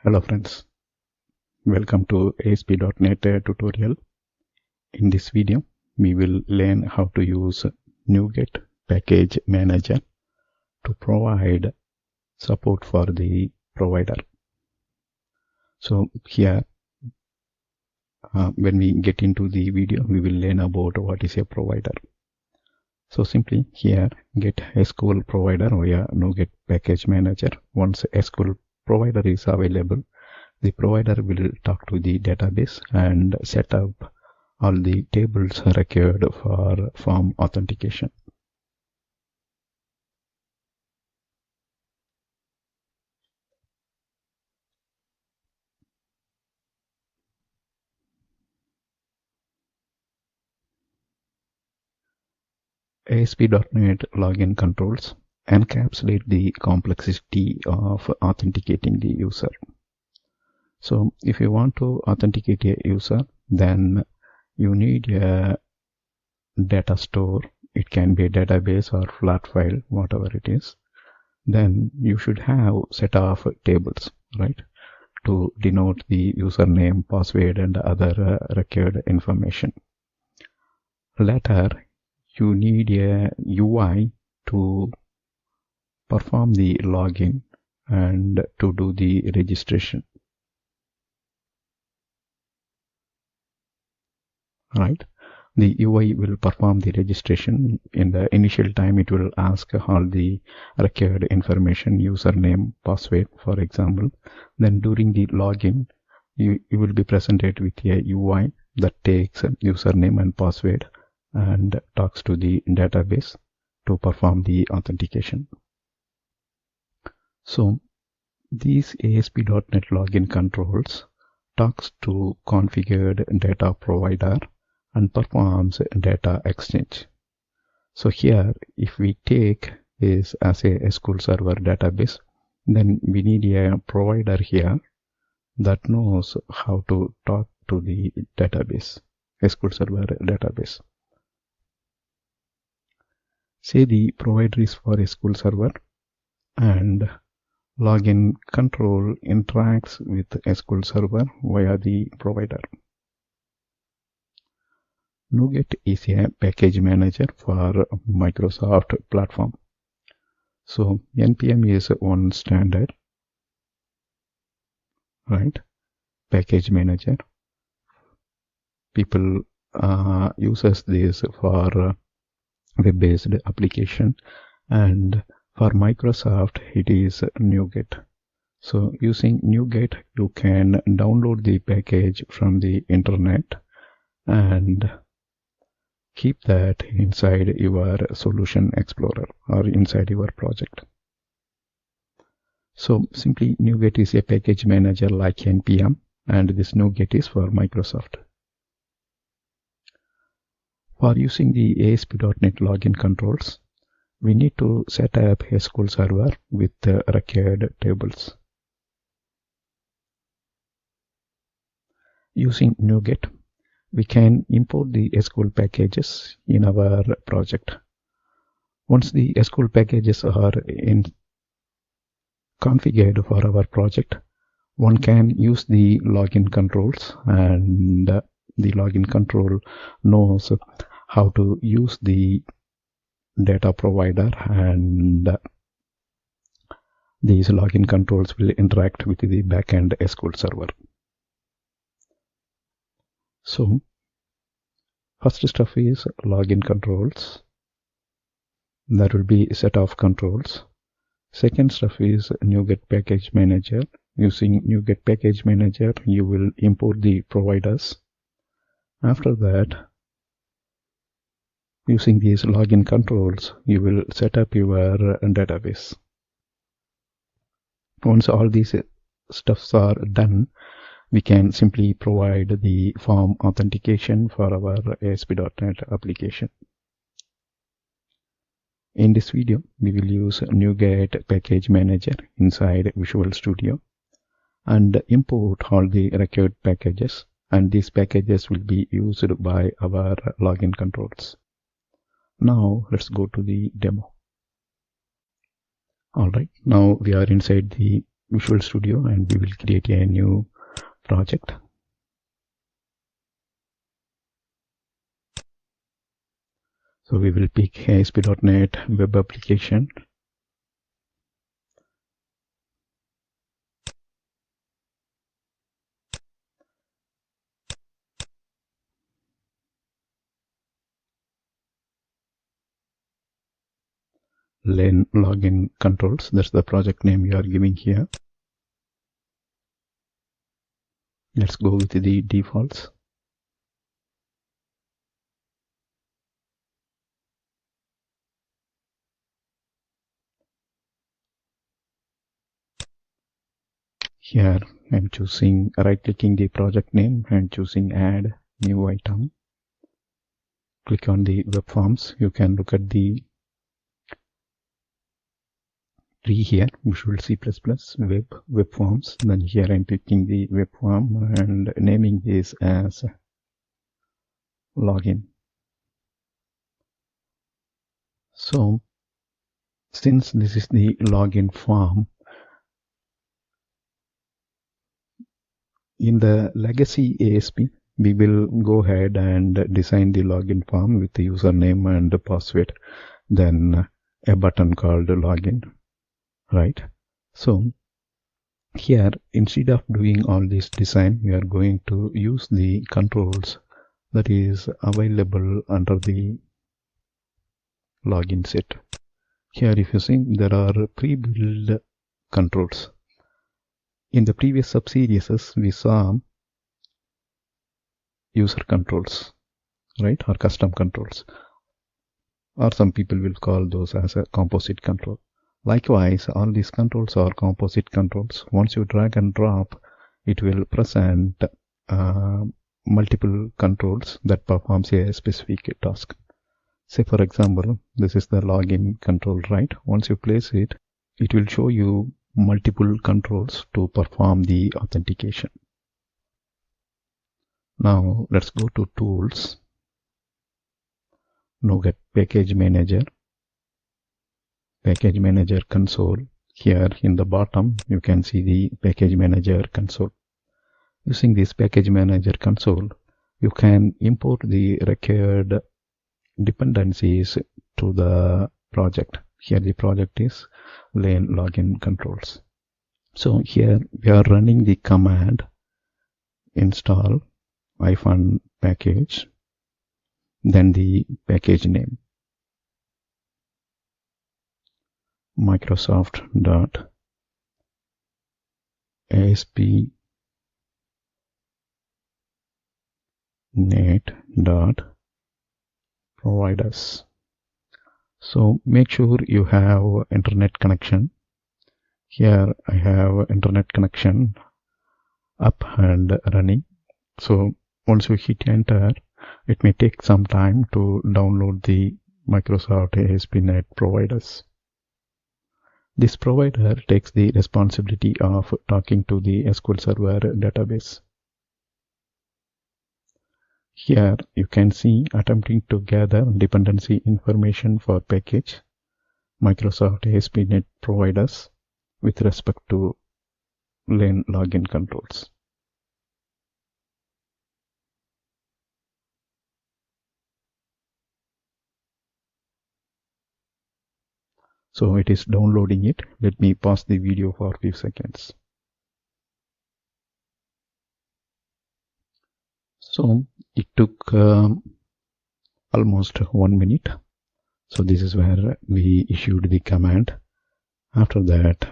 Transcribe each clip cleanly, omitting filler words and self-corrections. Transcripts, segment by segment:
Hello friends, welcome to ASP.NET tutorial. In this video, we will learn how to use Nuget package manager to provide support for the provider. So here, when we get into the video, we will learn about what is a provider. So simply here, get SQL Provider via Nuget package manager. Once SQL Provider is available, the provider will talk to the database and set up all the tables required for form authentication. ASP.NET login controls encapsulate the complexity of authenticating the user. So if you want to authenticate a user, then you need a data store. It can be a database or flat file, whatever it is. Then you should have set of tables, right, to denote the username, password, and other required information. Later, you need a UI to perform the login and to do the registration. Right, the UI will perform the registration. In the initial time, it will ask all the required information, username, password, for example. Then during the login, you will be presented with a UI that takes username and password and talks to the database to perform the authentication. So these ASP.NET login controls talks to configured data provider and performs data exchange. So here, if we take this as a SQL Server database, then we need a provider here that knows how to talk to the database, SQL Server database. Say the provider is for SQL Server and login control interacts with SQL Server via the provider. Nuget is a package manager for Microsoft platform. So NPM is one standard, right? Package manager. People uses this for web-based application, and for Microsoft it is Nuget. So using Nuget, you can download the package from the internet and keep that inside your Solution Explorer or inside your project. So simply Nuget is a package manager like NPM, and this Nuget is for Microsoft. For using the ASP.NET login controls, we need to set up SQL Server with the required tables. Using Nuget, we can import the SQL packages in our project. Once the SQL packages are configured for our project, one can use the login controls, and the login control knows how to use the data provider, and these login controls will interact with the backend SQL Server. So first stuff is login controls. That will be a set of controls. Second stuff is Nuget package manager. Using Nuget package manager, you will import the providers. After that, using these login controls, you will set up your database. Once all these stuffs are done, we can simply provide the form authentication for our ASP.NET application. In this video, we will use Nuget package manager inside Visual Studio and import all the required packages, and these packages will be used by our login controls. Now let's go to the demo. Alright, now we are inside the Visual Studio and we will create a new project. So we will pick ASP.NET Web Application. Lane login controls, that's the project name you are giving here. Let's go with the defaults. Here I'm choosing, right-clicking the project name and choosing add new item. Click on the web forms. You can look at the tree here, Visual C++, web forms. Then here I'm picking the web form and naming this as login. So since this is the login form, in the legacy ASP, we will go ahead and design the login form with the username and the password, then a button called login, right? So here, instead of doing all this design, we are going to use the controls that is available under the login set. Here, if you see, there are pre-built controls. In the previous sub-series, we saw user controls, right, or custom controls, or some people will call those as a composite control. Likewise, all these controls are composite controls. Once you drag and drop, it will present multiple controls that performs a specific task. Say for example, this is the login control, right? Once you place it, it will show you multiple controls to perform the authentication. Now let's go to Tools, Nuget Package Manager, Package Manager console. Here in the bottom, you can see the Package Manager console. Using this Package Manager console, you can import the required dependencies to the project. Here the project is lane login controls. So here we are running the command install -package, then the package name Microsoft.ASP.NET.Providers. So make sure you have internet connection. Here I have internet connection up and running. So once you hit enter, it may take some time to download the Microsoft ASP.NET Providers. This provider takes the responsibility of talking to the SQL Server database. Here you can see attempting to gather dependency information for package Microsoft ASP.NET Providers with respect to lane login controls. So it is downloading it. Let me pause the video for a few seconds. So it took almost 1 minute. So this is where we issued the command. After that,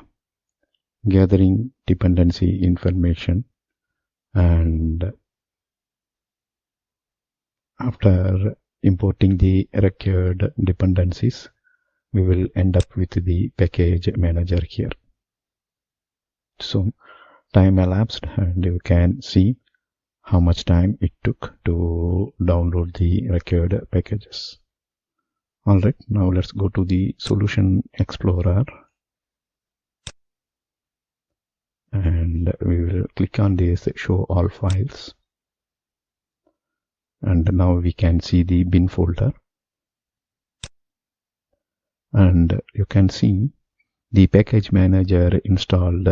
gathering dependency information, and after importing the required dependencies, we will end up with the package manager here. So time elapsed and you can see how much time it took to download the required packages. Alright, now let's go to the Solution Explorer and we will click on this Show All Files, and now we can see the bin folder, and you can see the package manager installed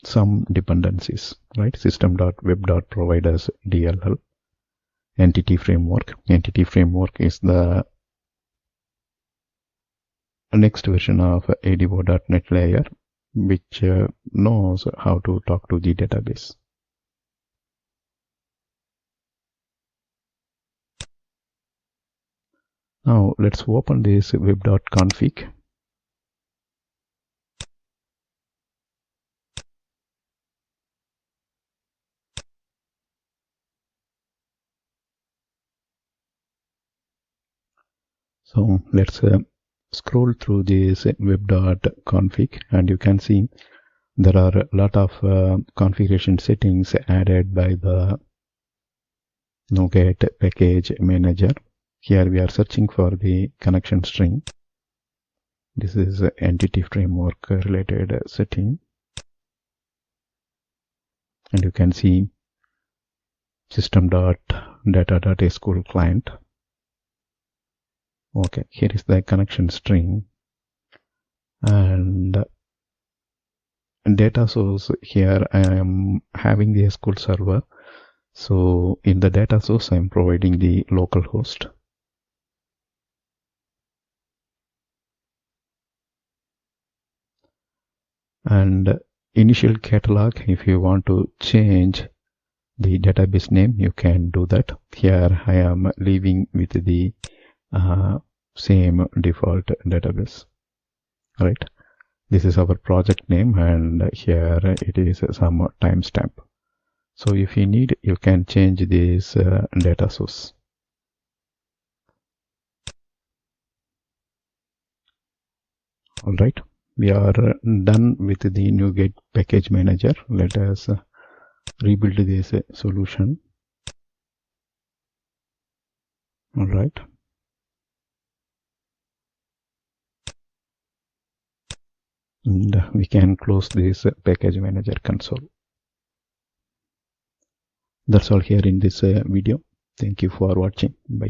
some dependencies, right? System.web.providers DLL, entity framework. Entity framework is the next version of ADO.NET layer, which knows how to talk to the database. Now let's open this web.config. So let's scroll through this web.config, and you can see there are a lot of configuration settings added by the Nuget package manager. Here we are searching for the connection string. This is entity framework related setting, and you can see system.data.sql client. Okay, here is the connection string, and data source. Here I am having the SQL Server, so in the data source I am providing the local host. And initial catalog, if you want to change the database name, you can do that. Here I am leaving with the same default database, right? This is our project name, and here it is some timestamp. So if you need, you can change this data source. All right, we are done with the Nuget package manager. Let us rebuild this solution. All right. And we can close this package manager console. That's all here in this video. Thank you for watching. Bye.